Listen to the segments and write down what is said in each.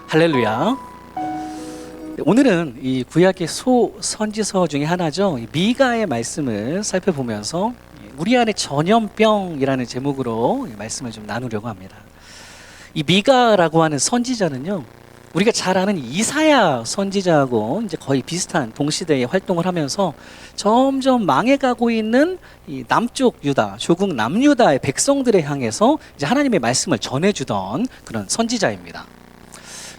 할렐루야. 오늘은 이 구약의 소선지서 중에 하나죠. 미가의 말씀을 살펴보면서 우리 안에 전염병이라는 제목으로 말씀을 좀 나누려고 합니다. 이 미가라고 하는 선지자는요, 우리가 잘 아는 이사야 선지자하고 이제 거의 비슷한 동시대에 활동을 하면서 점점 망해가고 있는 이 남쪽 유다, 조국 남유다의 백성들에 향해서 이제 하나님의 말씀을 전해주던 그런 선지자입니다.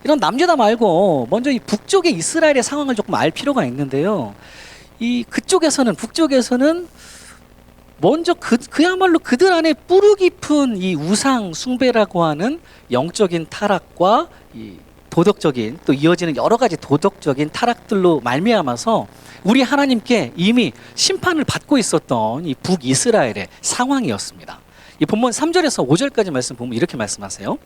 이런 남유다 말고 먼저 이 북쪽의 이스라엘의 상황을 조금 알 필요가 있는데요. 북쪽에서는 먼저 그야말로 그들 안에 뿌리 깊은 이 우상 숭배라고 하는 영적인 타락과 이 도덕적인, 또 이어지는 여러 가지 도덕적인 타락들로 말미암아서 우리 하나님께 이미 심판을 받고 있었던 이 북이스라엘의 상황이었습니다. 이 본문 3절에서 5절까지 말씀 보면 이렇게 말씀하세요.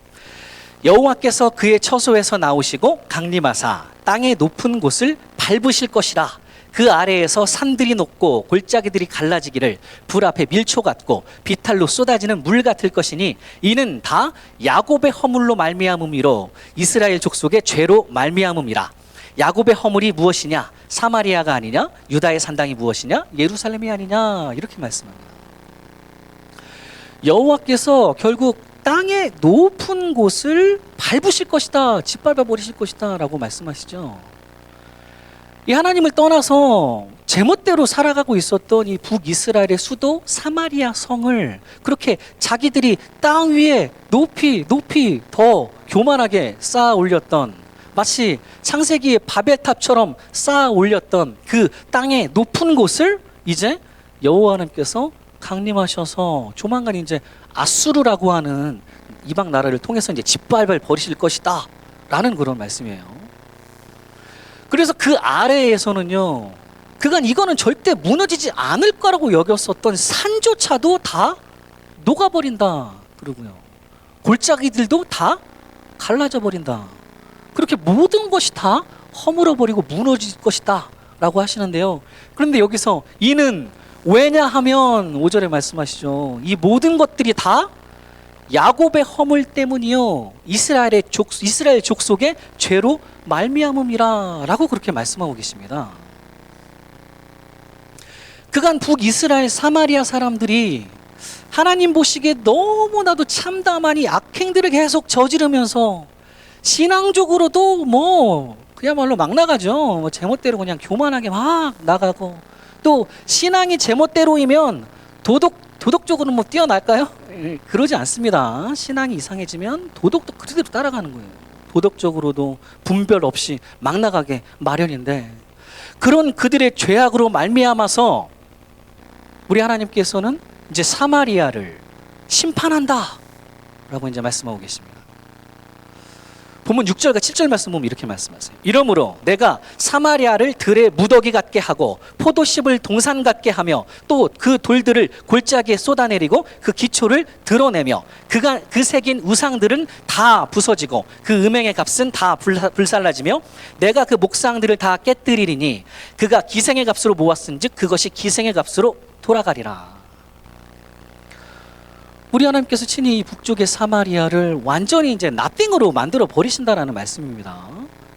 여호와께서 그의 처소에서 나오시고 강림하사 땅의 높은 곳을 밟으실 것이라. 그 아래에서 산들이 녹고 골짜기들이 갈라지기를 불 앞에 밀초 같고 비탈로 쏟아지는 물 같을 것이니 이는 다 야곱의 허물로 말미암음이로 이스라엘 족속의 죄로 말미암음이라. 야곱의 허물이 무엇이냐? 사마리아가 아니냐? 유다의 산당이 무엇이냐? 예루살렘이 아니냐? 이렇게 말씀합니다. 여호와께서 결국 땅의 높은 곳을 밟으실 것이다, 짓밟아 버리실 것이다 라고 말씀하시죠. 이 하나님을 떠나서 제멋대로 살아가고 있었던 이 북이스라엘의 수도 사마리아 성을 그렇게 자기들이 땅 위에 높이 더 교만하게 쌓아 올렸던, 마치 창세기의 바벨탑처럼 쌓아 올렸던 그 땅의 높은 곳을 이제 여호와 하나님께서 강림하셔서 조만간 이제 아수르라고 하는 이방 나라를 통해서 이제 짓밟아 버리실 것이다 라는 그런 말씀이에요. 그래서 그 아래에서는요, 그간 이거는 절대 무너지지 않을 거라고 여겼었던 산조차도 다 녹아버린다 그러고요, 골짜기들도 다 갈라져 버린다, 그렇게 모든 것이 다 허물어버리고 무너질 것이다 라고 하시는데요. 그런데 여기서 이는 왜냐하면 5절에 말씀하시죠. 이 모든 것들이 다 야곱의 허물 때문이요 이스라엘 족속의 죄로 말미암음이라 라고 그렇게 말씀하고 계십니다. 그간 북이스라엘 사마리아 사람들이 하나님 보시기에 너무나도 참담하니 악행들을 계속 저지르면서 신앙적으로도 그야말로 막 나가죠. 제멋대로 그냥 교만하게 막 나가고, 또 신앙이 제멋대로이면 도덕적으로 뛰어날까요? 그러지 않습니다. 신앙이 이상해지면 도덕도 그대로 따라가는 거예요. 도덕적으로도 분별 없이 막 나가게 마련인데, 그런 그들의 죄악으로 말미암아서 우리 하나님께서는 이제 사마리아를 심판한다 라고 이제 말씀하고 계십니다. 본문 6절과 7절 말씀 보면 이렇게 말씀하세요. 이러므로 내가 사마리아를 들의 무더기 같게 하고 포도씨을 동산 같게 하며 또 그 돌들을 골짜기에 쏟아내리고 그 기초를 드러내며 그 새긴 우상들은 다 부서지고 그 음행의 값은 다 불살라지며 내가 그 목상들을 다 깨뜨리리니 그가 기생의 값으로 모았은즉 그것이 기생의 값으로 돌아가리라. 우리 하나님께서 친히 이 북쪽의 사마리아를 완전히 이제 나띵으로 만들어 버리신다라는 말씀입니다.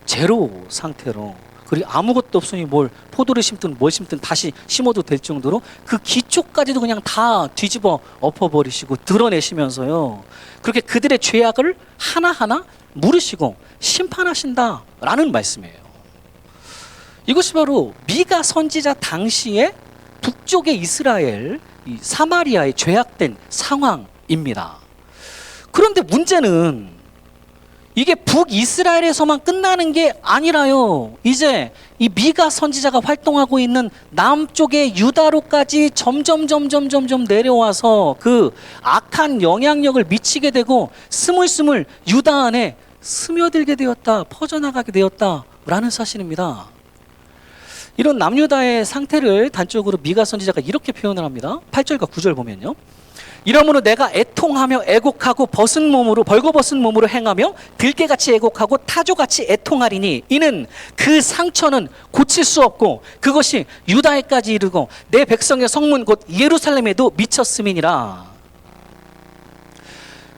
제로 상태로, 그리고 아무것도 없으니 뭘 포도를 심든 뭘 심든 다시 심어도 될 정도로 그 기초까지도 그냥 다 뒤집어 엎어버리시고 드러내시면서요, 그렇게 그들의 죄악을 하나하나 물으시고 심판하신다라는 말씀이에요. 이것이 바로 미가 선지자 당시에 북쪽의 이스라엘, 이 사마리아의 죄악된 상황입니다. 그런데 문제는 이게 북이스라엘에서만 끝나는 게 아니라요, 이제 이 미가 선지자가 활동하고 있는 남쪽의 유다로까지 점점 내려와서 그 악한 영향력을 미치게 되고 스물스물 유다 안에 스며들게 되었다, 퍼져나가게 되었다라는 사실입니다. 이런 남유다의 상태를 단적으로 미가 선지자가 이렇게 표현을 합니다. 8절과 9절 보면요. 이러므로 내가 애통하며 애곡하고 벌거벗은 몸으로 행하며 들깨같이 애곡하고 타조같이 애통하리니 이는 그 상처는 고칠 수 없고 그것이 유다에까지 이르고 내 백성의 성문 곧 예루살렘에도 미쳤음이니라.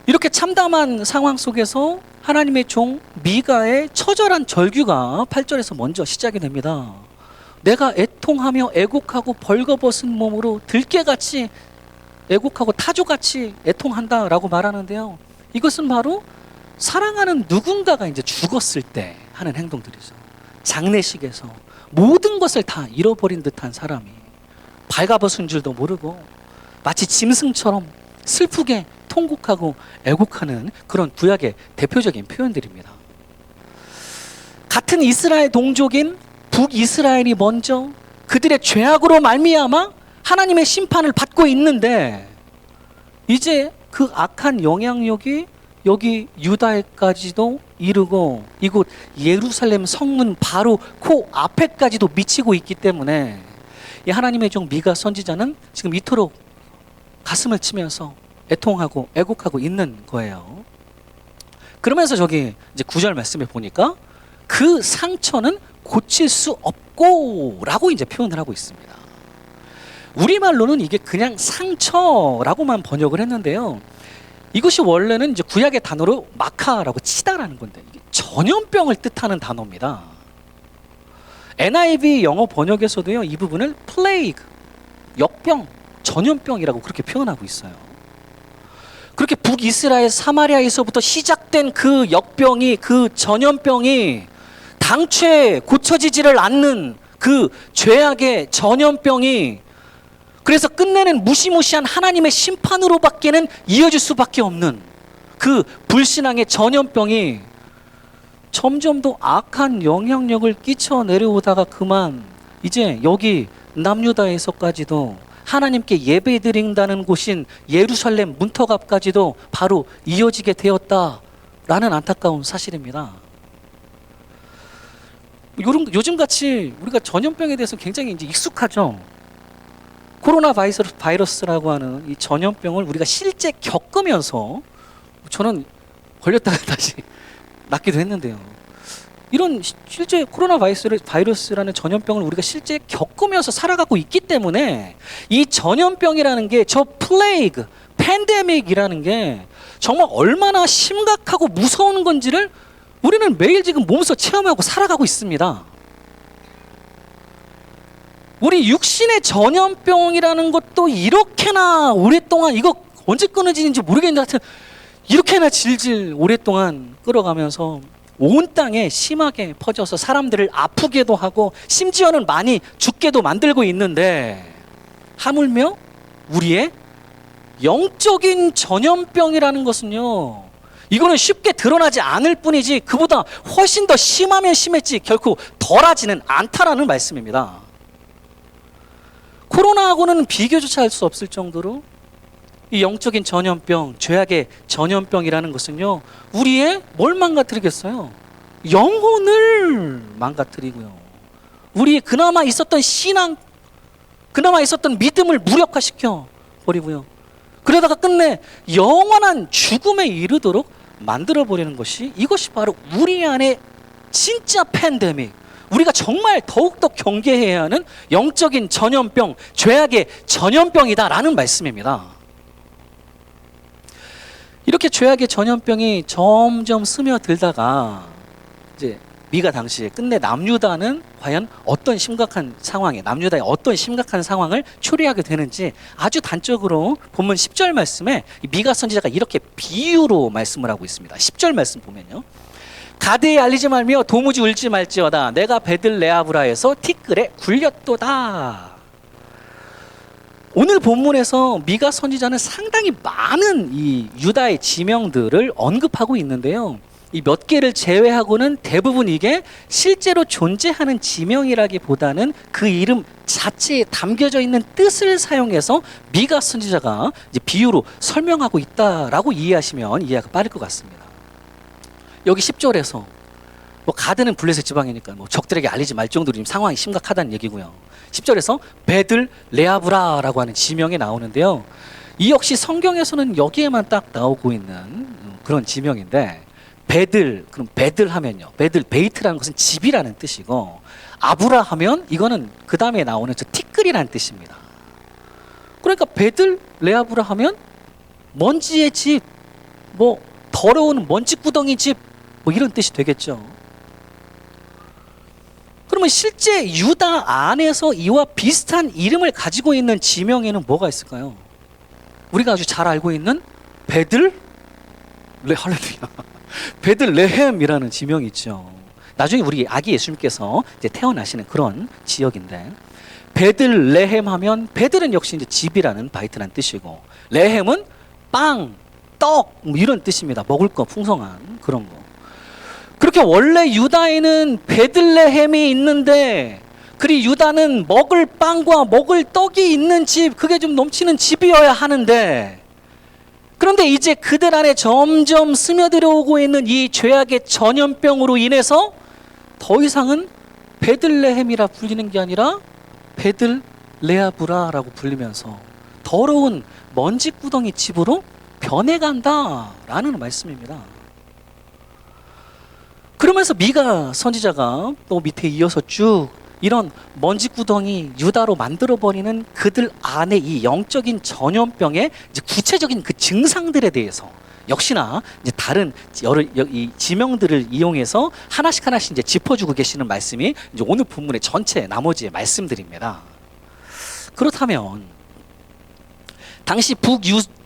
이렇게 참담한 상황 속에서 하나님의 종 미가의 처절한 절규가 8절에서 먼저 시작이 됩니다. 내가 애통하며 애곡하고 벌거벗은 몸으로 들깨같이 애곡하고 타조같이 애통한다라고 말하는데요. 이것은 바로 사랑하는 누군가가 이제 죽었을 때 하는 행동들이죠. 장례식에서 모든 것을 다 잃어버린 듯한 사람이 발가벗은 줄도 모르고 마치 짐승처럼 슬프게 통곡하고 애곡하는 그런 구약의 대표적인 표현들입니다. 같은 이스라엘 동족인 북이스라엘이 먼저 그들의 죄악으로 말미암아 하나님의 심판을 받고 있는데 이제 그 악한 영향력이 여기 유다에까지도 이르고 이곳 예루살렘 성문 바로 코 앞에까지도 미치고 있기 때문에 이 하나님의 종 미가 선지자는 지금 이토록 가슴을 치면서 애통하고 애곡하고 있는 거예요. 그러면서 저기 이제 9절 말씀에 보니까 그 상처는 고칠 수 없고 라고 이제 표현을 하고 있습니다. 우리말로는 이게 그냥 상처라고만 번역을 했는데요. 이것이 원래는 이제 구약의 단어로 마카라고 치다라는 건데 이게 전염병을 뜻하는 단어입니다. NIV 영어 번역에서도요, 이 부분을 plague, 역병, 전염병이라고 그렇게 표현하고 있어요. 그렇게 북이스라엘 사마리아에서부터 시작된 그 역병이, 그 전염병이 당최 고쳐지지를 않는 그 죄악의 전염병이 그래서 끝내는 무시무시한 하나님의 심판으로밖에는 이어질 수밖에 없는 그 불신앙의 전염병이 점점 더 악한 영향력을 끼쳐 내려오다가 그만 이제 여기 남유다에서까지도 하나님께 예배드린다는 곳인 예루살렘 문턱 앞까지도 바로 이어지게 되었다라는 안타까운 사실입니다. 요즘같이 우리가 전염병에 대해서 굉장히 이제 익숙하죠. 코로나 바이러스라고 하는 이 전염병을 우리가 실제 겪으면서 저는 걸렸다가 다시 낫기도 했는데요. 이런 실제 코로나 바이러스라는 전염병을 우리가 실제 겪으면서 살아가고 있기 때문에 이 전염병이라는 게 저 플레이그, 팬데믹이라는 게 정말 얼마나 심각하고 무서운 건지를 우리는 매일 지금 몸소 체험하고 살아가고 있습니다. 우리 육신의 전염병이라는 것도 이렇게나 오랫동안 이거 언제 끊어지는지 모르겠는데 하여튼 이렇게나 질질 오랫동안 끌어가면서 온 땅에 심하게 퍼져서 사람들을 아프게도 하고 심지어는 많이 죽게도 만들고 있는데 하물며 우리의 영적인 전염병이라는 것은요, 이거는 쉽게 드러나지 않을 뿐이지 그보다 훨씬 더 심하면 심했지 결코 덜하지는 않다라는 말씀입니다. 코로나하고는 비교조차 할 수 없을 정도로 이 영적인 전염병, 죄악의 전염병이라는 것은요, 우리의 뭘 망가뜨리겠어요? 영혼을 망가뜨리고요, 우리의 그나마 있었던 신앙, 그나마 있었던 믿음을 무력화시켜 버리고요, 그러다가 끝내 영원한 죽음에 이르도록 만들어버리는 것이, 이것이 바로 우리 안에 진짜 팬데믹, 우리가 정말 더욱더 경계해야 하는 영적인 전염병, 죄악의 전염병이다라는 말씀입니다. 이렇게 죄악의 전염병이 점점 스며들다가 이제 미가 당시에 끝내 남유다는 과연 어떤 심각한 상황에, 남유다의 어떤 심각한 상황을 초래하게 되는지 아주 단적으로 본문 10절 말씀에 미가 선지자가 이렇게 비유로 말씀을 하고 있습니다. 10절 말씀 보면요, 가드에 알리지 말며 도무지 울지 말지어다. 내가 베들레아브라에서 티끌에 굴렸도다. 오늘 본문에서 미가 선지자는 상당히 많은 이 유다의 지명들을 언급하고 있는데요, 이 몇 개를 제외하고는 대부분 이게 실제로 존재하는 지명이라기보다는 그 이름 자체에 담겨져 있는 뜻을 사용해서 미가 선지자가 이제 비유로 설명하고 있다라고 이해하시면 이해가 빠를 것 같습니다. 여기 10절에서 뭐 가드는 블레셋 지방이니까 뭐 적들에게 알리지 말 정도로 지금 상황이 심각하다는 얘기고요. 10절에서 베들 레아브라라고 하는 지명이 나오는데요, 이 역시 성경에서는 여기에만 딱 나오고 있는 그런 지명인데, 베들, 그럼 베들 하면요, 베들 베이트라는 것은 집이라는 뜻이고, 아브라 하면 이거는 그 다음에 나오는 저 티끌이라는 뜻입니다. 그러니까 베들 레아브라 하면 먼지의 집, 뭐 더러운 먼지구덩이 집 뭐 이런 뜻이 되겠죠. 그러면 실제 유다 안에서 이와 비슷한 이름을 가지고 있는 지명에는 뭐가 있을까요? 우리가 아주 잘 알고 있는 할렐루야. 베들레헴이라는 지명이 있죠. 나중에 우리 아기 예수님께서 이제 태어나시는 그런 지역인데, 베들레헴 하면 베들은 역시 이제 집이라는 바이트란 뜻이고, 레헴은 빵, 떡 뭐 이런 뜻입니다. 먹을 거 풍성한 그런 거. 그렇게 원래 유다에는 베들레헴이 있는데, 그리 유다는 먹을 빵과 먹을 떡이 있는 집, 그게 좀 넘치는 집이어야 하는데, 그런데 이제 그들 안에 점점 스며들어오고 있는 이 죄악의 전염병으로 인해서 더 이상은 베들레헴이라 불리는 게 아니라 베들레아브라라고 불리면서 더러운 먼지구덩이 집으로 변해간다라는 말씀입니다. 그러면서 미가 선지자가 또 밑에 이어서 쭉 이런 먼지구덩이 유다로 만들어버리는 그들 안에 이 영적인 전염병의 이제 구체적인 그 증상들에 대해서 역시나 이제 다른 여러 이 지명들을 이용해서 하나씩 이제 짚어주고 계시는 말씀이 이제 오늘 본문의 전체 나머지의 말씀들입니다. 그렇다면 당시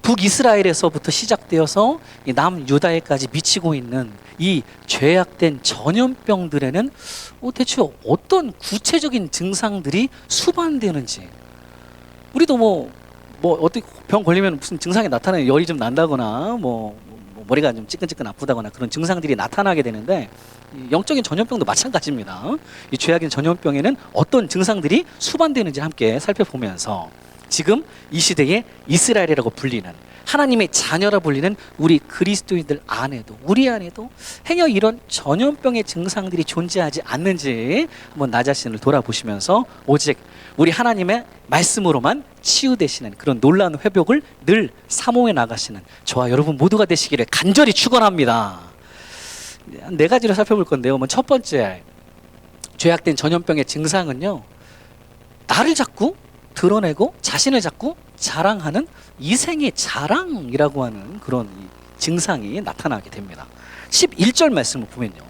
북이스라엘에서부터 시작되어서 이 남유다에까지 미치고 있는 이 죄악된 전염병들에는 대체 어떤 구체적인 증상들이 수반되는지, 우리도 뭐 어떻게 병 걸리면 무슨 증상이 나타나는, 열이 좀 난다거나 뭐 머리가 좀 찌끈찌끈 아프다거나 그런 증상들이 나타나게 되는데, 영적인 전염병도 마찬가지입니다. 이 죄악인 전염병에는 어떤 증상들이 수반되는지 함께 살펴보면서 지금 이 시대의 이스라엘이라고 불리는, 하나님의 자녀라 불리는 우리 그리스도인들 안에도, 우리 안에도 행여 이런 전염병의 증상들이 존재하지 않는지 한번 나 자신을 돌아보시면서 오직 우리 하나님의 말씀으로만 치유되시는 그런 놀라운 회복을 늘 사모해 나가시는 저와 여러분 모두가 되시기를 간절히 축원합니다. 네 가지를 살펴볼 건데요. 첫 번째, 죄악된 전염병의 증상은요, 나를 자꾸 드러내고 자신을 자꾸 자랑하는 이생의 자랑이라고 하는 그런 증상이 나타나게 됩니다. 11절 말씀을 보면요,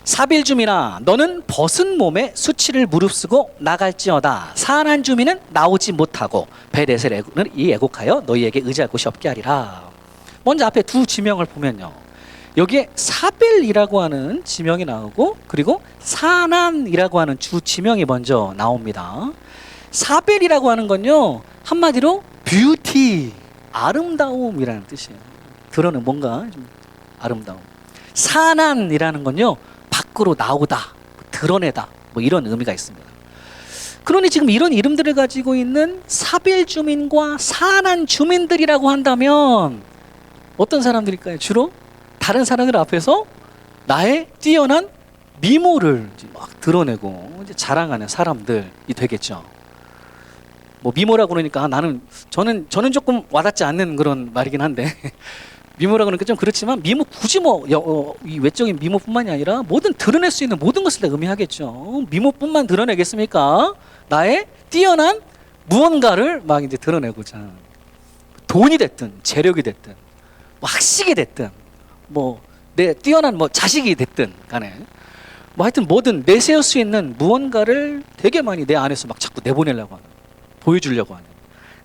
사빌주민아 너는 벗은 몸에 수치를 무릅쓰고 나갈지어다. 사안한 주민은 나오지 못하고 베렛을 애곡하여 너희에게 의지할 곳이 없게 하리라. 먼저 앞에 두 지명을 보면요, 여기에 사벨이라고 하는 지명이 나오고, 그리고 사난이라고 하는 주 지명이 먼저 나옵니다. 사벨이라고 하는 건요, 한마디로 뷰티, 아름다움이라는 뜻이에요. 드러는 뭔가 좀 아름다움. 사난이라는 건요, 밖으로 나오다, 드러내다, 뭐 이런 의미가 있습니다. 그러니 지금 이런 이름들을 가지고 있는 사벨 주민과 사난 주민들이라고 한다면 어떤 사람들일까요? 주로 다른 사람들 앞에서 나의 뛰어난 미모를 막 드러내고 이제 자랑하는 사람들이 되겠죠. 뭐 미모라고 그러니까 저는 조금 와닿지 않는 그런 말이긴 한데 미모라고 그러니까 좀 그렇지만, 미모 굳이 이 외적인 미모뿐만이 아니라 모든 드러낼 수 있는 모든 것을 다 의미하겠죠. 미모뿐만 드러내겠습니까? 나의 뛰어난 무언가를 막 이제 드러내고자, 돈이 됐든 재력이 됐든 뭐 학식이 됐든 뭐 내 뛰어난 뭐 자식이 됐든 간에 뭐 하여튼 뭐든 내세울 수 있는 무언가를 되게 많이 내 안에서 막 자꾸 내보내려고 하는, 보여주려고 하는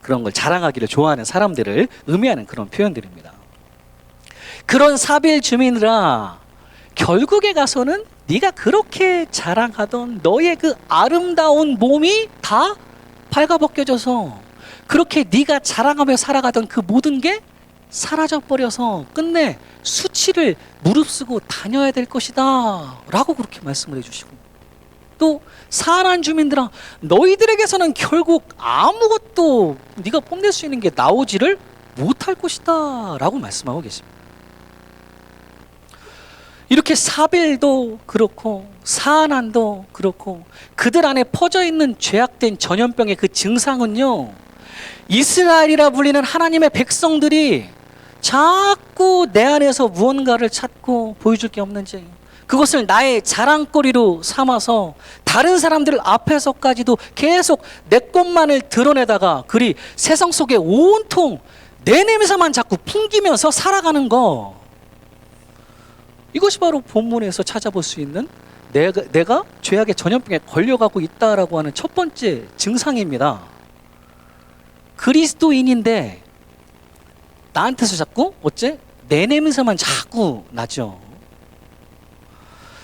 그런 걸 자랑하기를 좋아하는 사람들을 의미하는 그런 표현들입니다. 그런 사빌 주민들아, 결국에 가서는 네가 그렇게 자랑하던 너의 그 아름다운 몸이 다 발가벗겨져서 그렇게 네가 자랑하며 살아가던 그 모든 게 사라져버려서 끝내 수치를 무릅쓰고 다녀야 될 것이다 라고 그렇게 말씀을 해주시고, 또 사난 주민들아 너희들에게서는 결국 아무것도 네가 뽐낼 수 있는 게 나오지를 못할 것이다 라고 말씀하고 계십니다. 이렇게 사벨도 그렇고 사난도 그렇고 그들 안에 퍼져 있는 죄악된 전염병의 그 증상은요, 이스라엘이라 불리는 하나님의 백성들이 자꾸 내 안에서 무언가를 찾고 보여줄 게 없는지, 그것을 나의 자랑거리로 삼아서 다른 사람들 앞에서까지도 계속 내 것만을 드러내다가 그리 세상 속에 온통 내 냄새만 자꾸 풍기면서 살아가는 거. 이것이 바로 본문에서 찾아볼 수 있는 내가 죄악의 전염병에 걸려가고 있다라고 하는 첫 번째 증상입니다. 그리스도인인데 나한테서 자꾸 내 냄새만 자꾸 나죠.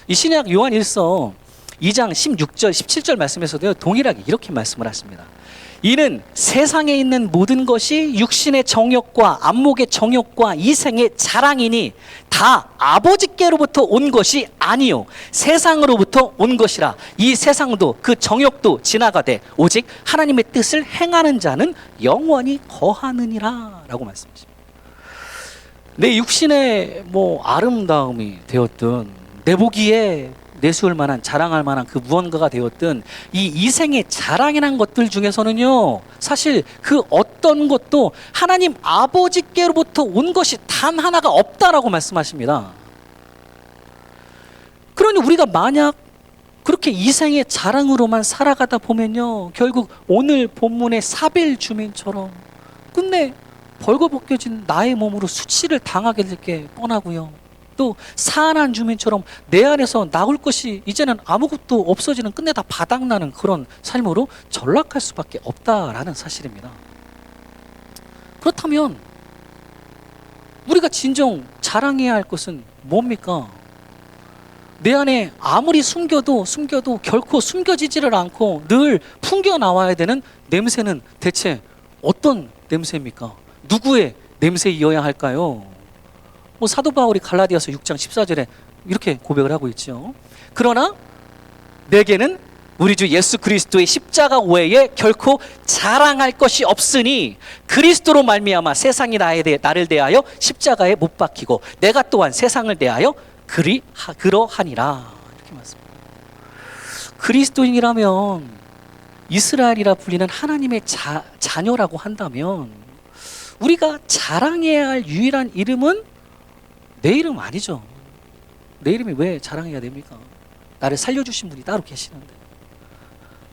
이 신약 요한 1서 2장 16절 17절 말씀에서도 동일하게 이렇게 말씀을 하십니다. 이는 세상에 있는 모든 것이 육신의 정욕과 안목의 정욕과 이생의 자랑이니 다 아버지께로부터 온 것이 아니요 세상으로부터 온 것이라. 이 세상도 그 정욕도 지나가되 오직 하나님의 뜻을 행하는 자는 영원히 거하느니라 라고 말씀하십니다. 내 육신의 아름다움이 되었든 내 보기에 내세울 만한 자랑할 만한 그 무언가가 되었든 이 이생의 자랑이란 것들 중에서는요, 사실 그 어떤 것도 하나님 아버지께로부터 온 것이 단 하나가 없다라고 말씀하십니다. 그러니 우리가 만약 그렇게 이생의 자랑으로만 살아가다 보면요, 결국 오늘 본문의 사벨 주민처럼 끝내 벌거벗겨진 나의 몸으로 수치를 당하게 될 게 뻔하고요. 또 사안한 주민처럼 내 안에서 나올 것이 이제는 아무것도 없어지는, 끝내 다 바닥나는 그런 삶으로 전락할 수밖에 없다라는 사실입니다. 그렇다면 우리가 진정 자랑해야 할 것은 뭡니까? 내 안에 아무리 숨겨도 결코 숨겨지지를 않고 늘 풍겨 나와야 되는 냄새는 대체 어떤 냄새입니까? 누구의 냄새이어야 할까요? 사도 바울이 갈라디아서 6장 14절에 이렇게 고백을 하고 있죠. 그러나 내게는 우리 주 예수 그리스도의 십자가 외에 결코 자랑할 것이 없으니 그리스도로 말미암아 세상이 나를 대하여 십자가에 못 박히고 내가 또한 세상을 대하여 그러하니라. 이렇게 말씀합니다. 그리스도인이라면, 이스라엘이라 불리는 하나님의 자녀라고 한다면 우리가 자랑해야 할 유일한 이름은 내 이름 아니죠. 내 이름이 왜 자랑해야 됩니까? 나를 살려주신 분이 따로 계시는데.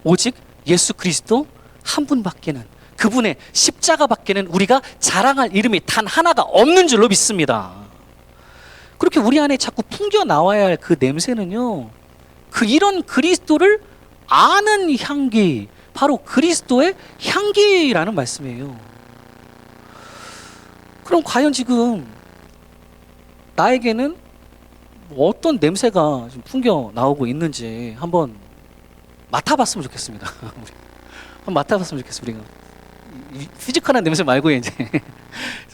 오직 예수 그리스도 한 분밖에는, 그분의 십자가밖에는 우리가 자랑할 이름이 단 하나가 없는 줄로 믿습니다. 그렇게 우리 안에 자꾸 풍겨 나와야 할 그 냄새는요, 이런 그리스도를 아는 향기, 바로 그리스도의 향기라는 말씀이에요. 그럼 과연 지금 나에게는 어떤 냄새가 좀 풍겨 나오고 있는지 한번 맡아봤으면 좋겠습니다. 한번 맡아봤으면 좋겠어요. 우리가 피지컬한 냄새 말고 이제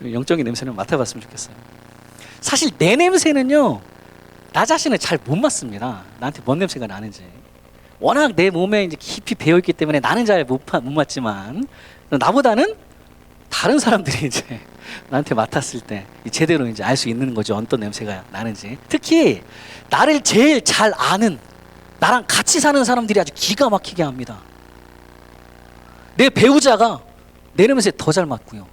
영적인 냄새는 맡아봤으면 좋겠어요. 사실 내 냄새는요, 나 자신을 잘 못 맡습니다. 나한테 뭔 냄새가 나는지. 워낙 내 몸에 이제 깊이 배어있기 때문에 나는 잘 못 맡지만, 나보다는 다른 사람들이 이제 나한테 맡았을 때 제대로 이제 알 수 있는 거죠. 어떤 냄새가 나는지. 특히 나를 제일 잘 아는, 나랑 같이 사는 사람들이 아주 기가 막히게 합니다. 내 배우자가 내 냄새 더 잘 맡고요.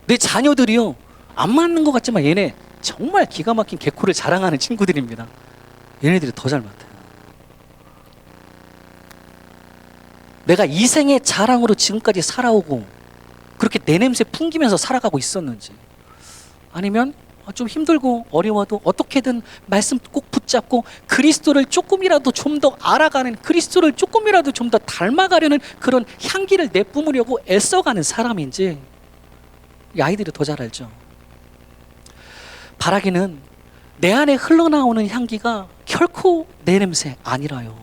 내 자녀들이요, 안 맞는 것 같지만 얘네 정말 기가 막힌 개코를 자랑하는 친구들입니다. 얘네들이 더 잘 맡아요. 내가 이 생의 자랑으로 지금까지 살아오고 그렇게 내 냄새 풍기면서 살아가고 있었는지, 아니면 좀 힘들고 어려워도 어떻게든 말씀 꼭 붙잡고 그리스도를 조금이라도 좀 더 알아가는, 그리스도를 조금이라도 좀 더 닮아가려는 그런 향기를 내뿜으려고 애써가는 사람인지, 이 아이들이 더 잘 알죠. 바라기는 내 안에 흘러나오는 향기가 결코 내 냄새 아니라요.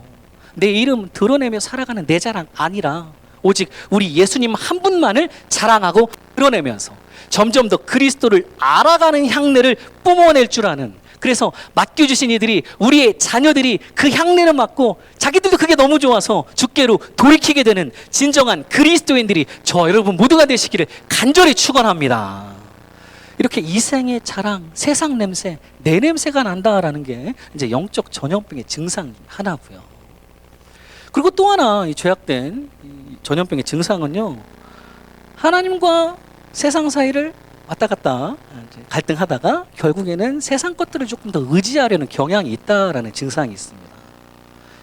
내 이름 드러내며 살아가는 내 자랑 아니라 오직 우리 예수님 한 분만을 자랑하고 드러내면서 점점 더 그리스도를 알아가는 향내를 뿜어낼 줄 아는, 그래서 맡겨주신 이들이, 우리의 자녀들이 그 향내를 맡고 자기들도 그게 너무 좋아서 주께로 돌이키게 되는 진정한 그리스도인들이 저 여러분 모두가 되시기를 간절히 축원합니다. 이렇게 이생의 자랑, 세상 냄새, 내 냄새가 난다라는 게 이제 영적 전염병의 증상 하나고요. 그리고 또 하나, 이 죄악된 전염병의 증상은요, 하나님과 세상 사이를 왔다 갔다 갈등하다가 결국에는 세상 것들을 조금 더 의지하려는 경향이 있다라는 증상이 있습니다.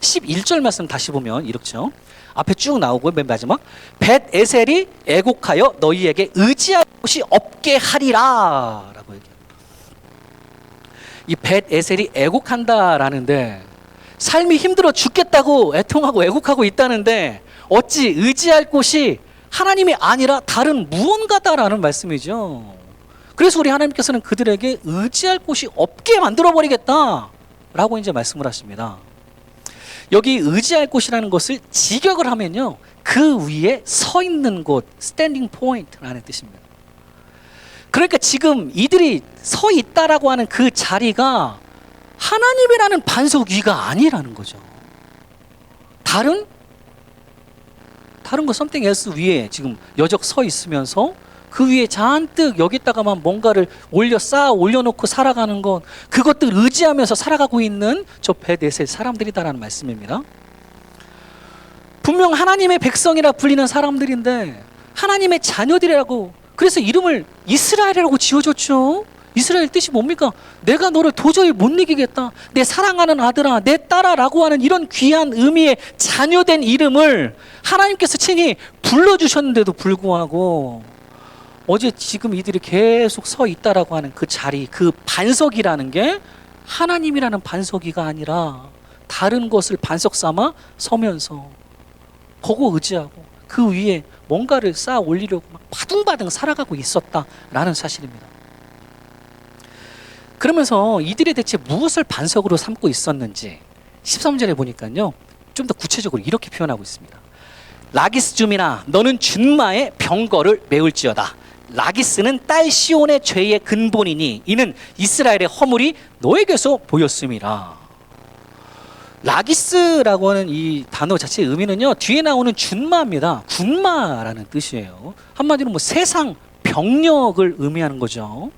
11절 말씀 다시 보면 이렇죠. 앞에 쭉 나오고 맨 마지막 벳에셀이 애곡하여 너희에게 의지할 곳이 없게 하리라 라고 얘기합니다. 이 벳에셀이 애곡한다라는데 삶이 힘들어 죽겠다고 애통하고 애곡하고 있다는데 어찌 의지할 곳이 하나님이 아니라 다른 무언가다라는 말씀이죠. 그래서 우리 하나님께서는 그들에게 의지할 곳이 없게 만들어버리겠다라고 이제 말씀을 하십니다. 여기 의지할 곳이라는 것을 직역을 하면요, 그 위에 서 있는 곳, 스탠딩 포인트라는 뜻입니다. 그러니까 지금 이들이 서 있다라고 하는 그 자리가 하나님이라는 반석 위가 아니라는 거죠. 다른 거 something else 위에 지금 여적 서 있으면서 그 위에 잔뜩 여기다가만 뭔가를 쌓아 올려놓고 살아가는 것, 그것들 의지하면서 살아가고 있는 저 벳에셀 사람들이다라는 말씀입니다. 분명 하나님의 백성이라 불리는 사람들인데 하나님의 자녀들이라고, 그래서 이름을 이스라엘이라고 지어줬죠. 이스라엘 뜻이 뭡니까? 내가 너를 도저히 못 이기겠다, 내 사랑하는 아들아, 내 딸아라고 하는 이런 귀한 의미의 자녀된 이름을 하나님께서 친히 불러주셨는데도 불구하고 어제 지금 이들이 계속 서 있다라고 하는 그 자리, 그 반석이라는 게 하나님이라는 반석이가 아니라 다른 것을 반석 삼아 서면서 그거 의지하고 그 위에 뭔가를 쌓아 올리려고 막 바둥바둥 살아가고 있었다라는 사실입니다. 그러면서 이들이 대체 무엇을 반석으로 삼고 있었는지 13절에 보니까요, 좀 더 구체적으로 이렇게 표현하고 있습니다. 라기스 줌이나 너는 준마의 병거를 메울지어다. 라기스는 딸 시온의 죄의 근본이니 이는 이스라엘의 허물이 너에게서 보였음이라. 라기스라고 하는 이 단어 자체의 의미는요, 뒤에 나오는 준마입니다. 군마라는 뜻이에요. 한마디로 뭐 세상 병력을 의미하는 거죠.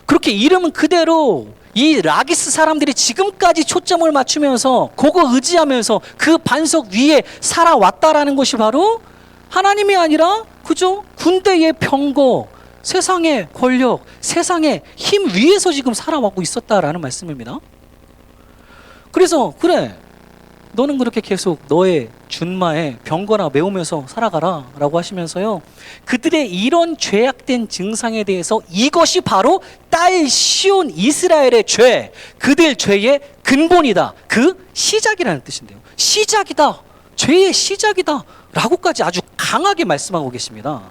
그렇게 이름은 그대로 이 라기스 사람들이 지금까지 초점을 맞추면서 그거 의지하면서 그 반석 위에 살아왔다라는 것이 바로 하나님이 아니라 그죠? 군대의 병거, 세상의 권력, 세상의 힘 위에서 지금 살아왔고 있었다라는 말씀입니다. 그래서 그래, 너는 그렇게 계속 너의 준마에 병거나 메우면서 살아가라 라고 하시면서요, 그들의 이런 죄악된 증상에 대해서 이것이 바로 딸 시온 이스라엘의 죄, 그들 죄의 근본이다, 그 시작이라는 뜻인데요. 시작이다, 죄의 시작이다 라고까지 아주 강하게 말씀하고 계십니다.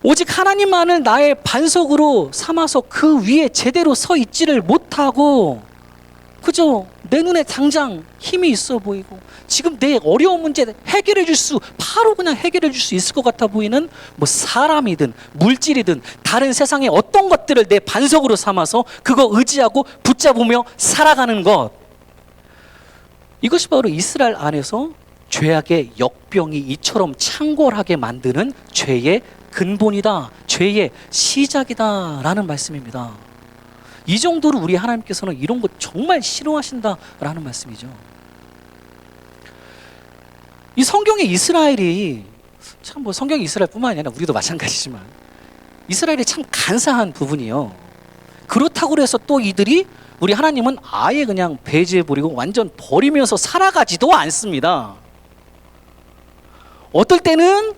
오직 하나님만을 나의 반석으로 삼아서 그 위에 제대로 서 있지를 못하고 그죠? 내 눈에 당장 힘이 있어 보이고 지금 내 어려운 문제 바로 그냥 해결해 줄 수 있을 것 같아 보이는 뭐 사람이든 물질이든 다른 세상의 어떤 것들을 내 반석으로 삼아서 그거 의지하고 붙잡으며 살아가는 것, 이것이 바로 이스라엘 안에서 죄악의 역병이 이처럼 창궐하게 만드는 죄의 근본이다, 죄의 시작이다라는 말씀입니다. 이 정도로 우리 하나님께서는 이런 것 정말 싫어하신다라는 말씀이죠. 이 성경의 이스라엘이 참 뭐 성경의 이스라엘뿐만 아니라 우리도 마찬가지지만 이스라엘이 참 간사한 부분이요. 그렇다고 해서 또 이들이 우리 하나님은 아예 그냥 배제해버리고 완전 버리면서 살아가지도 않습니다. 어떨 때는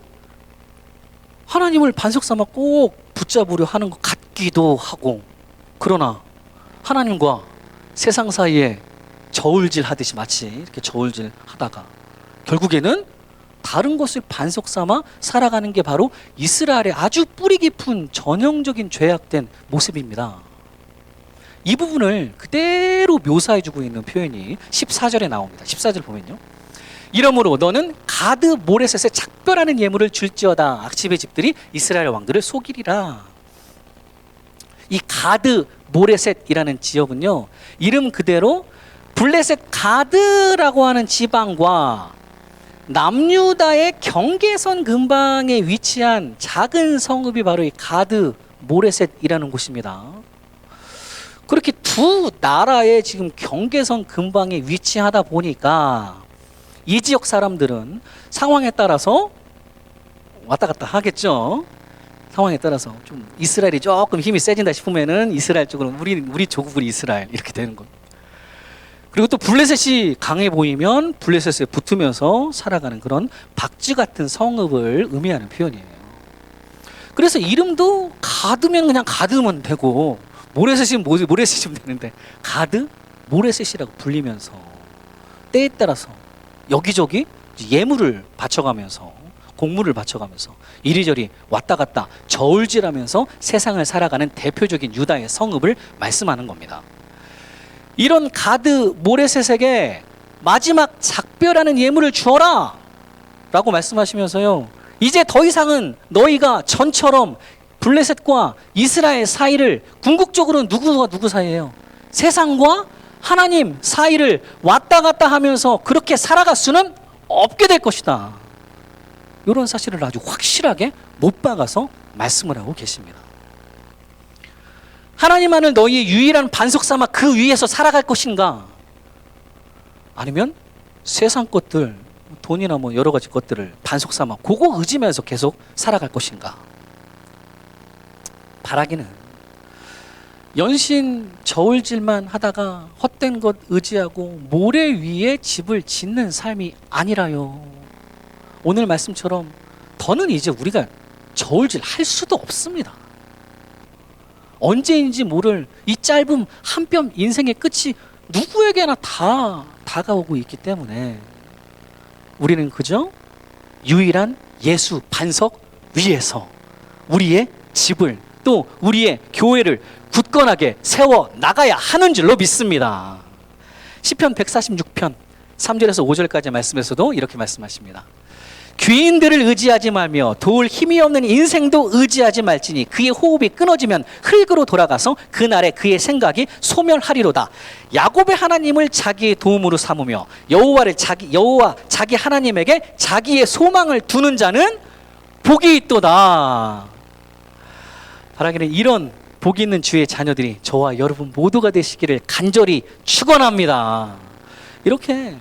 하나님을 반석 삼아 꼭 붙잡으려 하는 것 같기도 하고, 그러나 하나님과 세상 사이에 저울질 하듯이 마치 이렇게 저울질 하다가 결국에는 다른 것을 반석 삼아 살아가는 게 바로 이스라엘의 아주 뿌리 깊은 전형적인 죄악된 모습입니다. 이 부분을 그대로 묘사해주고 있는 표현이 14절에 나옵니다. 14절 보면요, 이러므로 너는 가드 모레셋에 작별하는 예물을 줄지어다. 악집의 집들이 이스라엘 왕들을 속이리라. 이 가드 모레셋이라는 지역은요, 이름 그대로 블레셋 가드라고 하는 지방과 남유다의 경계선 근방에 위치한 작은 성읍이 바로 이 가드 모레셋이라는 곳입니다. 그렇게 두 나라의 지금 경계선 근방에 위치하다 보니까 이 지역 사람들은 상황에 따라서 왔다 갔다 하겠죠. 상황에 따라서 좀 이스라엘이 조금 힘이 세진다 싶으면은 이스라엘 쪽으로 우리 조국은 이스라엘 이렇게 되는 거. 그리고 또 블레셋이 강해 보이면 블레셋에 붙으면서 살아가는 그런 박쥐 같은 성읍을 의미하는 표현이에요. 그래서 이름도 가드면 그냥 가드면 되고, 모레셋이면 모레셋이면 되는데 가드, 모레셋이라고 불리면서 때에 따라서 여기저기 예물을 바쳐가면서, 곡물을 바쳐가면서 이리저리 왔다 갔다 저울질하면서 세상을 살아가는 대표적인 유다의 성읍을 말씀하는 겁니다. 이런 가드 모레셋에게 마지막 작별하는 예물을 주어라 라고 말씀하시면서요, 이제 더 이상은 너희가 전처럼 블레셋과 이스라엘 사이를, 궁극적으로는 누구와 누구 사이예요? 세상과 하나님 사이를 왔다 갔다 하면서 그렇게 살아갈 수는 없게 될 것이다. 이런 사실을 아주 확실하게 못 박아서 말씀을 하고 계십니다. 하나님만을 너희의 유일한 반석 삼아 그 위에서 살아갈 것인가? 아니면 세상 것들, 돈이나 뭐 여러 가지 것들을 반석 삼아 그거 의지면서 계속 살아갈 것인가? 바라기는 연신 저울질만 하다가 헛된 것 의지하고 모래 위에 집을 짓는 삶이 아니라요. 오늘 말씀처럼 더는 이제 우리가 저울질 할 수도 없습니다. 언제인지 모를 이 짧은 한 뼘 인생의 끝이 누구에게나 다 다가오고 있기 때문에 우리는 그저 유일한 예수 반석 위에서 우리의 집을, 또 우리의 교회를 굳건하게 세워 나가야 하는 줄로 믿습니다. 시편 146편 3절에서 5절까지 말씀에서도 이렇게 말씀하십니다. 귀인들을 의지하지 말며 도울 힘이 없는 인생도 의지하지 말지니 그의 호흡이 끊어지면 흙으로 돌아가서 그날에 그의 생각이 소멸하리로다. 야곱의 하나님을 자기의 도움으로 삼으며 여호와 자기 하나님에게 자기의 소망을 두는 자는 복이 있도다. 바라기는 이런 복이 있는 주의 자녀들이 저와 여러분 모두가 되시기를 간절히 축원합니다. 이렇게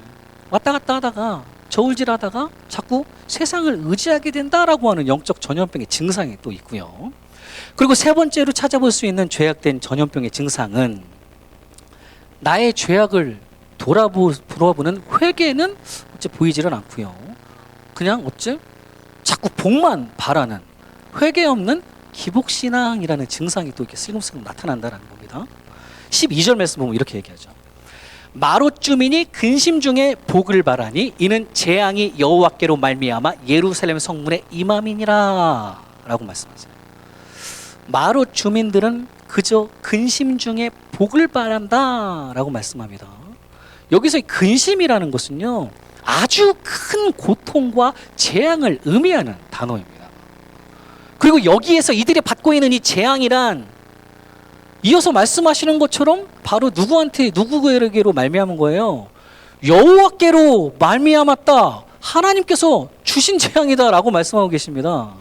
왔다 갔다 하다가 저울질하다가 자꾸 세상을 의지하게 된다라고 하는 영적 전염병의 증상이 또 있고요. 그리고 세 번째로 찾아볼 수 있는 죄악된 전염병의 증상은 나의 죄악을 돌아보는 회개는 어째 보이지는 않고요. 그냥 어째 자꾸 복만 바라는, 회개 없는 기복신앙이라는 증상이 또 이렇게 슬금슬금 나타난다는 겁니다. 12절 말씀 보면 이렇게 얘기하죠. 마롯 주민이 근심 중에 복을 바라니 이는 재앙이 여호와께로 말미암아 예루살렘 성문에 임함이니라 라고 말씀하세요. 마롯 주민들은 그저 근심 중에 복을 바란다 라고 말씀합니다. 여기서 이 근심이라는 것은요, 아주 큰 고통과 재앙을 의미하는 단어입니다. 그리고 여기에서 이들이 받고 있는 이 재앙이란 이어서 말씀하시는 것처럼 바로 누구에게로 말미암은 거예요? 여호와께로 말미암았다. 하나님께서 주신 재앙이다라고 말씀하고 계십니다.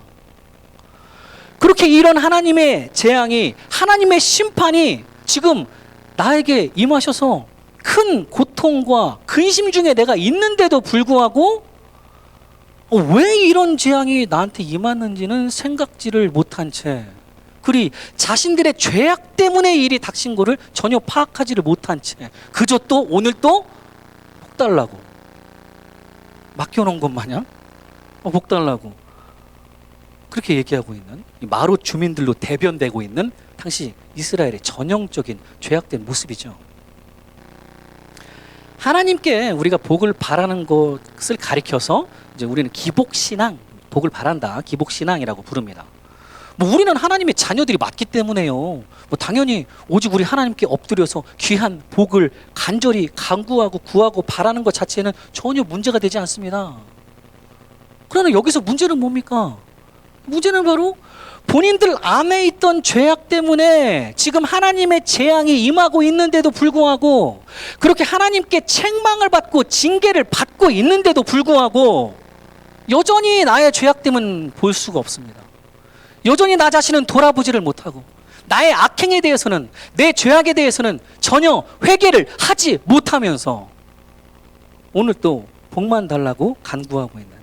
그렇게 이런 하나님의 재앙이, 하나님의 심판이 지금 나에게 임하셔서 큰 고통과 근심 중에 내가 있는데도 불구하고 왜 이런 재앙이 나한테 임하는지는 생각지를 못한 채, 그리 자신들의 죄악 때문에 일이 닥친 거를 전혀 파악하지를 못한 채 그저 또 오늘 또 복 달라고 맡겨놓은 것 마냥 복 달라고 그렇게 얘기하고 있는 이 마롯 주민들로 대변되고 있는 당시 이스라엘의 전형적인 죄악된 모습이죠. 하나님께 우리가 복을 바라는 것을 가리켜서 이제 우리는 기복신앙, 복을 바란다, 기복신앙이라고 부릅니다. 우리는 하나님의 자녀들이 맞기 때문에요. 당연히 오직 우리 하나님께 엎드려서 귀한 복을 간절히 간구하고 구하고 바라는 것 자체는 전혀 문제가 되지 않습니다. 그러나 여기서 문제는 뭡니까? 문제는 바로 본인들 안에 있던 죄악 때문에 지금 하나님의 재앙이 임하고 있는데도 불구하고, 그렇게 하나님께 책망을 받고 징계를 받고 있는데도 불구하고 여전히 나의 죄악 때문은 볼 수가 없습니다. 여전히 나 자신은 돌아보지를 못하고 나의 악행에 대해서는, 내 죄악에 대해서는 전혀 회개를 하지 못하면서 오늘 또 복만 달라고 간구하고 있는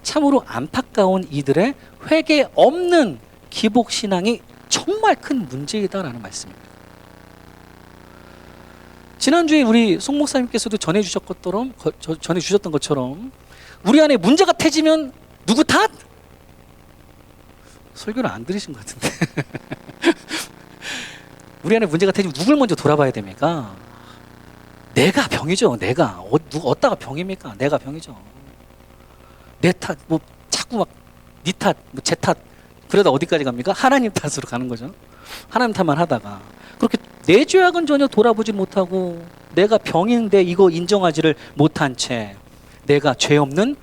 참으로 안타까운 이들의 회개 없는 기복신앙이 정말 큰 문제이다라는 말씀입니다. 지난주에 우리 송 목사님께서도 전해주셨던 것처럼 우리 안에 문제가 터지면 누구 탓? 설교를 안 들으신 것 같은데 우리 안에 문제가 터지면 누굴 먼저 돌아봐야 됩니까? 내가 병이죠. 내가 어디다가 병입니까? 내가 병이죠. 내 탓, 뭐 자꾸 막 네 탓, 뭐 제 탓, 그러다 어디까지 갑니까? 하나님 탓으로 가는 거죠. 하나님 탓만 하다가 그렇게 내 죄악은 전혀 돌아보지 못하고 내가 병인데 이거 인정하지를 못한 채 내가 죄 없는,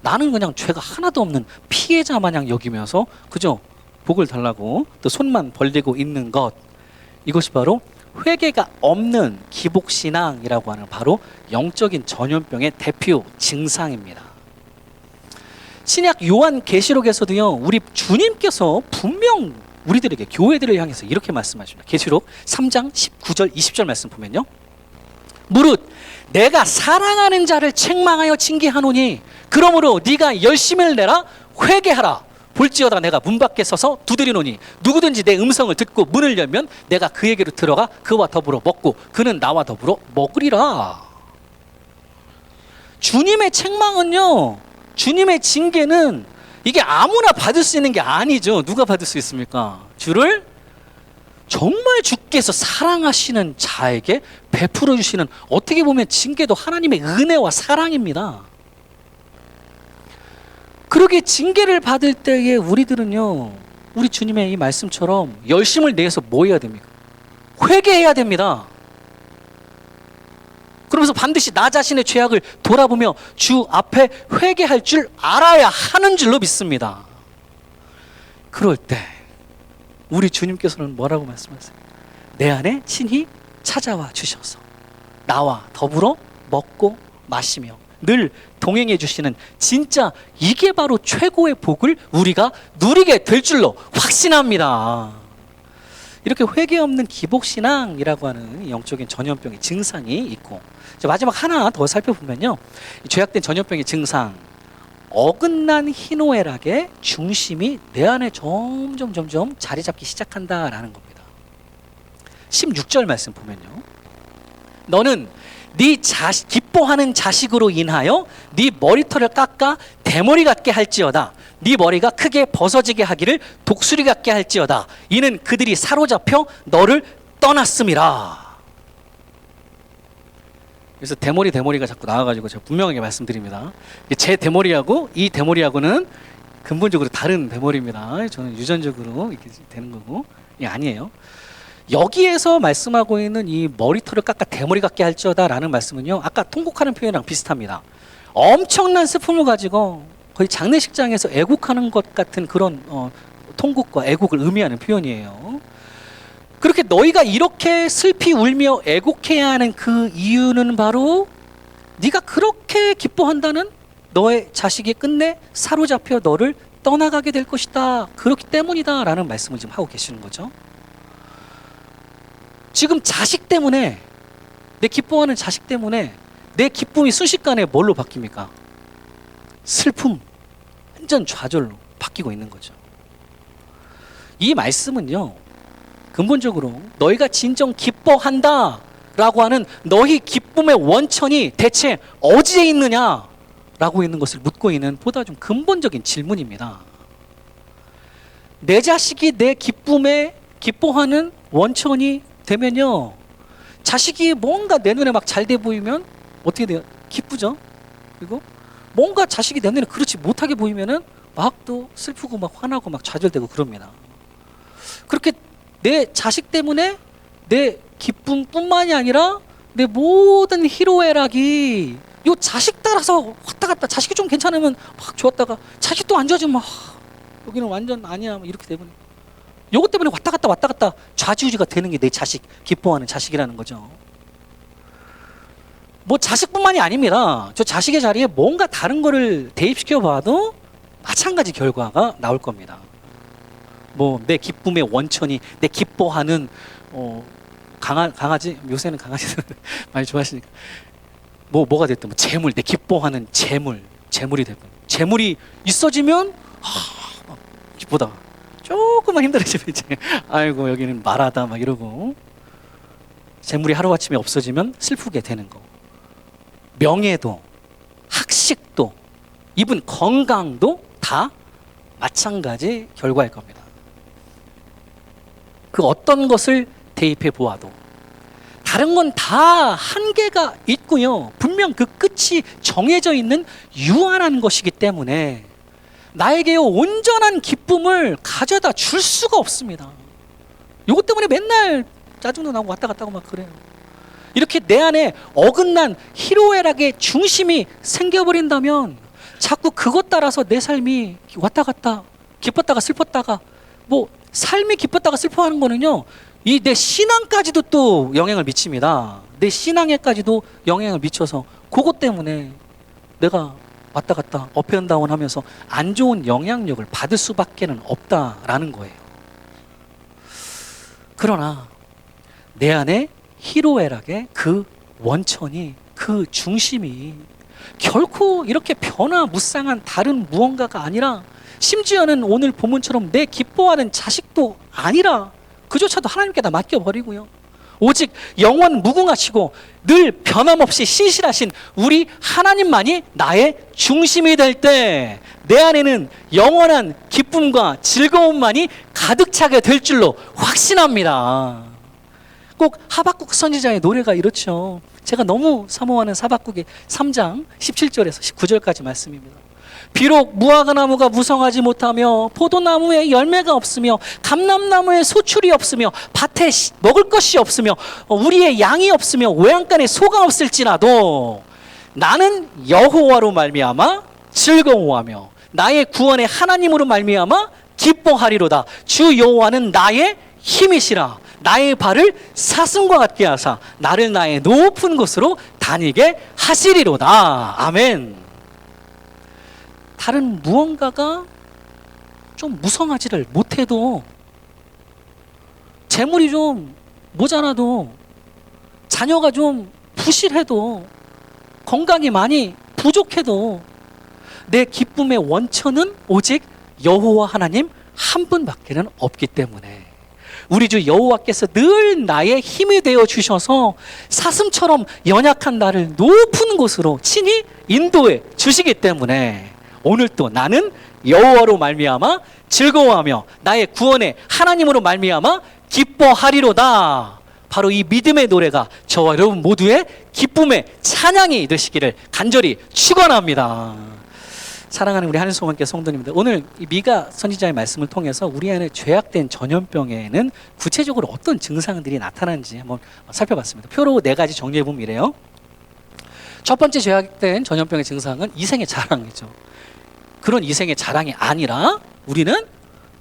나는 그냥 죄가 하나도 없는 피해자 마냥 여기면서 그저 복을 달라고 또 손만 벌리고 있는 것, 이것이 바로 회개가 없는 기복신앙이라고 하는 바로 영적인 전염병의 대표 증상입니다. 신약 요한계시록에서도요, 우리 주님께서 분명 우리들에게, 교회들을 향해서 이렇게 말씀하십니다. 계시록 3장 19절 20절 말씀 보면요, 무릇 내가 사랑하는 자를 책망하여 징계하노니 그러므로 네가 열심을 내라 회개하라. 볼지어다 내가 문 밖에 서서 두드리노니 누구든지 내 음성을 듣고 문을 열면 내가 그에게로 들어가 그와 더불어 먹고 그는 나와 더불어 먹으리라. 주님의 책망은요, 주님의 징계는 이게 아무나 받을 수 있는 게 아니죠. 누가 받을 수 있습니까? 주를 정말 주께서 사랑하시는 자에게 베풀어 주시는, 어떻게 보면 징계도 하나님의 은혜와 사랑입니다. 그렇게 징계를 받을 때에 우리들은요, 우리 주님의 이 말씀처럼 열심을 내서 뭐 해야 됩니까? 회개해야 됩니다. 그러면서 반드시 나 자신의 죄악을 돌아보며 주 앞에 회개할 줄 알아야 하는 줄로 믿습니다. 그럴 때 우리 주님께서는 뭐라고 말씀하세요? 내 안에 친히 찾아와 주셔서 나와 더불어 먹고 마시며 늘 동행해 주시는, 진짜 이게 바로 최고의 복을 우리가 누리게 될 줄로 확신합니다. 이렇게 회개 없는 기복신앙이라고 하는 영적인 전염병의 증상이 있고, 마지막 하나 더 살펴보면요, 죄악된 전염병의 증상, 어긋난 희노애락의 중심이 내 안에 점점 자리 잡기 시작한다라는 겁니다. 16절 말씀 보면요, 너는 네 기뻐하는 자식으로 인하여 네 머리털을 깎아 대머리 같게 할지어다. 네 머리가 크게 벗어지게 하기를 독수리 같게 할지어다. 이는 그들이 사로잡혀 너를 떠났음이라. 그래서 대머리가 자꾸 나와가지고 제가 분명하게 말씀드립니다. 제 대머리하고 이 대머리하고는 근본적으로 다른 대머리입니다. 저는 유전적으로 이렇게 되는 거고, 이게 아니에요. 여기에서 말씀하고 있는 이 머리털을 깎아 대머리 같게 할지어다 라는 말씀은요, 아까 통곡하는 표현이랑 비슷합니다. 엄청난 슬픔을 가지고 거의 장례식장에서 애곡하는 것 같은 그런 통곡과 애곡을 의미하는 표현이에요. 그렇게 너희가 이렇게 슬피 울며 애곡해야 하는 그 이유는 바로 네가 그렇게 기뻐한다는 너의 자식이 끝내 사로잡혀 너를 떠나가게 될 것이다, 그렇기 때문이다 라는 말씀을 지금 하고 계시는 거죠. 지금 자식 때문에, 내 기뻐하는 자식 때문에 내 기쁨이 순식간에 뭘로 바뀝니까? 슬픔, 완전 좌절로 바뀌고 있는 거죠. 이 말씀은요, 근본적으로 너희가 진정 기뻐한다 라고 하는 너희 기쁨의 원천이 대체 어디에 있느냐 라고 있는 것을 묻고 있는 보다 좀 근본적인 질문입니다. 내 자식이 내 기쁨에 기뻐하는 원천이 되면요, 자식이 뭔가 내 눈에 막 잘 돼 보이면 어떻게 돼요? 기쁘죠. 그리고 뭔가 자식이 내 눈에 그렇지 못하게 보이면은 막 또 슬프고 막 화나고 막 좌절되고 그럽니다. 그렇게 내 자식 때문에 내 기쁨뿐만이 아니라 내 모든 희로애락이 요 자식 따라서 왔다 갔다, 자식이 좀 괜찮으면 막 좋았다가 자식이 또 안 좋아지면 막 여기는 완전 아니야 이렇게 되면, 요것 때문에 왔다 갔다 좌지우지가 되는 게 내 자식, 기뻐하는 자식이라는 거죠. 뭐 자식뿐만이 아닙니다. 저 자식의 자리에 뭔가 다른 거를 대입시켜 봐도 마찬가지 결과가 나올 겁니다. 뭐 내 기쁨의 원천이 내 기뻐하는 강아지, 요새는 강아지들 많이 좋아하시니까 뭐가 됐든, 뭐 재물, 내 기뻐하는 재물이 되고, 재물이 있어지면 막 기쁘다. 조금만 힘들어지면 이제 아이고 여기는 말하다 막 이러고, 재물이 하루아침에 없어지면 슬프게 되는 거. 명예도, 학식도, 이분 건강도 다 마찬가지 결과일 겁니다. 그 어떤 것을 대입해 보아도 다른 건 다 한계가 있고요. 분명 그 끝이 정해져 있는 유한한 것이기 때문에 나에게요 온전한 기쁨을 가져다 줄 수가 없습니다. 이것 때문에 맨날 짜증도 나고 왔다 갔다 하고 막 그래요. 이렇게 내 안에 어긋난 희로애락의 중심이 생겨버린다면 자꾸 그것 따라서 내 삶이 왔다 갔다 기뻤다가 슬펐다가 뭐 삶이 기뻤다가 슬퍼하는 거는요 이 내 신앙까지도 또 영향을 미칩니다. 내 신앙에까지도 영향을 미쳐서 그것 때문에 내가 왔다 갔다 업앤다운 하면서 안 좋은 영향력을 받을 수밖에는 없다라는 거예요. 그러나 내 안에 희로애락의 그 원천이 그 중심이 결코 이렇게 변화무쌍한 다른 무언가가 아니라 심지어는 오늘 본문처럼 내 기뻐하는 자식도 아니라 그조차도 하나님께다 맡겨버리고요. 오직 영원 무궁하시고 늘 변함없이 신실하신 우리 하나님만이 나의 중심이 될 때 내 안에는 영원한 기쁨과 즐거움만이 가득 차게 될 줄로 확신합니다. 꼭 하박국 선지자의 노래가 이렇죠. 제가 너무 사모하는 하박국의 3장 17절에서 19절까지 말씀입니다. 비록 무화과나무가 무성하지 못하며 포도나무에 열매가 없으며 감람나무에 소출이 없으며 밭에 먹을 것이 없으며 우리의 양이 없으며 외양간에 소가 없을지라도 나는 여호와로 말미암아 즐거워하며 나의 구원의 하나님으로 말미암아 기뻐하리로다. 주 여호와는 나의 힘이시라. 나의 발을 사슴과 같게 하사 나를 나의 높은 곳으로 다니게 하시리로다. 아멘. 다른 무언가가 좀 무성하지를 못해도, 재물이 좀 모자라도, 자녀가 좀 부실해도, 건강이 많이 부족해도 내 기쁨의 원천은 오직 여호와 하나님 한 분밖에는 없기 때문에 우리 주 여호와께서 늘 나의 힘이 되어 주셔서 사슴처럼 연약한 나를 높은 곳으로 친히 인도해 주시기 때문에 오늘 또 나는 여호와로 말미암아 즐거워하며 나의 구원의 하나님으로 말미암아 기뻐하리로다. 바로 이 믿음의 노래가 저와 여러분 모두의 기쁨의 찬양이 되시기를 간절히 축원합니다. 사랑하는 우리 하늘소원교회 성도님들, 오늘 이 미가 선지자의 말씀을 통해서 우리 안에 죄악된 전염병에는 구체적으로 어떤 증상들이 나타나는지 한번 살펴봤습니다. 표로 4가지 정리해보면 이래요. 첫 번째 죄악된 전염병의 증상은 이생의 자랑이죠. 그런 이생의 자랑이 아니라 우리는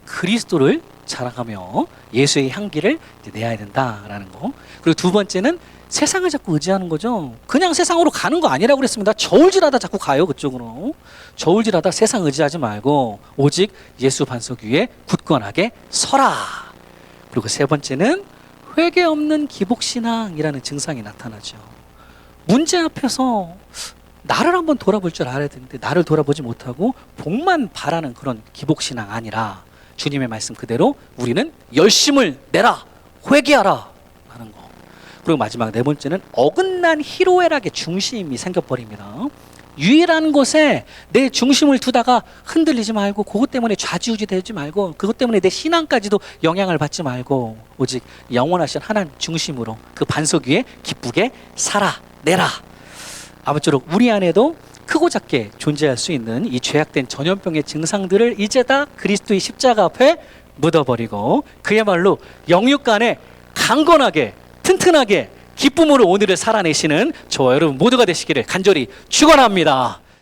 그리스도를 자랑하며 예수의 향기를 내야 된다라는 거. 그리고 두 번째는 세상을 자꾸 의지하는 거죠. 그냥 세상으로 가는 거 아니라고 그랬습니다. 저울질하다 자꾸 가요, 그쪽으로. 저울질하다 세상 의지하지 말고 오직 예수 반석 위에 굳건하게 서라. 그리고 세 번째는 회개 없는 기복신앙이라는 증상이 나타나죠. 문제 앞에서 나를 한번 돌아볼 줄 알아야 되는데 나를 돌아보지 못하고 복만 바라는 그런 기복신앙 아니라 주님의 말씀 그대로 우리는 열심을 내라, 회개하라 하는 거. 그리고 마지막 4번째는 어긋난 희로애락의 중심이 생겨버립니다. 유일한 곳에 내 중심을 두다가 흔들리지 말고, 그것 때문에 좌지우지 되지 말고, 그것 때문에 내 신앙까지도 영향을 받지 말고 오직 영원하신 하나님 중심으로 그 반석 위에 기쁘게 살아내라. 아무쪼록 우리 안에도 크고 작게 존재할 수 있는 이 죄악된 전염병의 증상들을 이제 다 그리스도의 십자가 앞에 묻어버리고 그야말로 영육간에 강건하게 튼튼하게 기쁨으로 오늘을 살아내시는 저와 여러분 모두가 되시기를 간절히 축원합니다.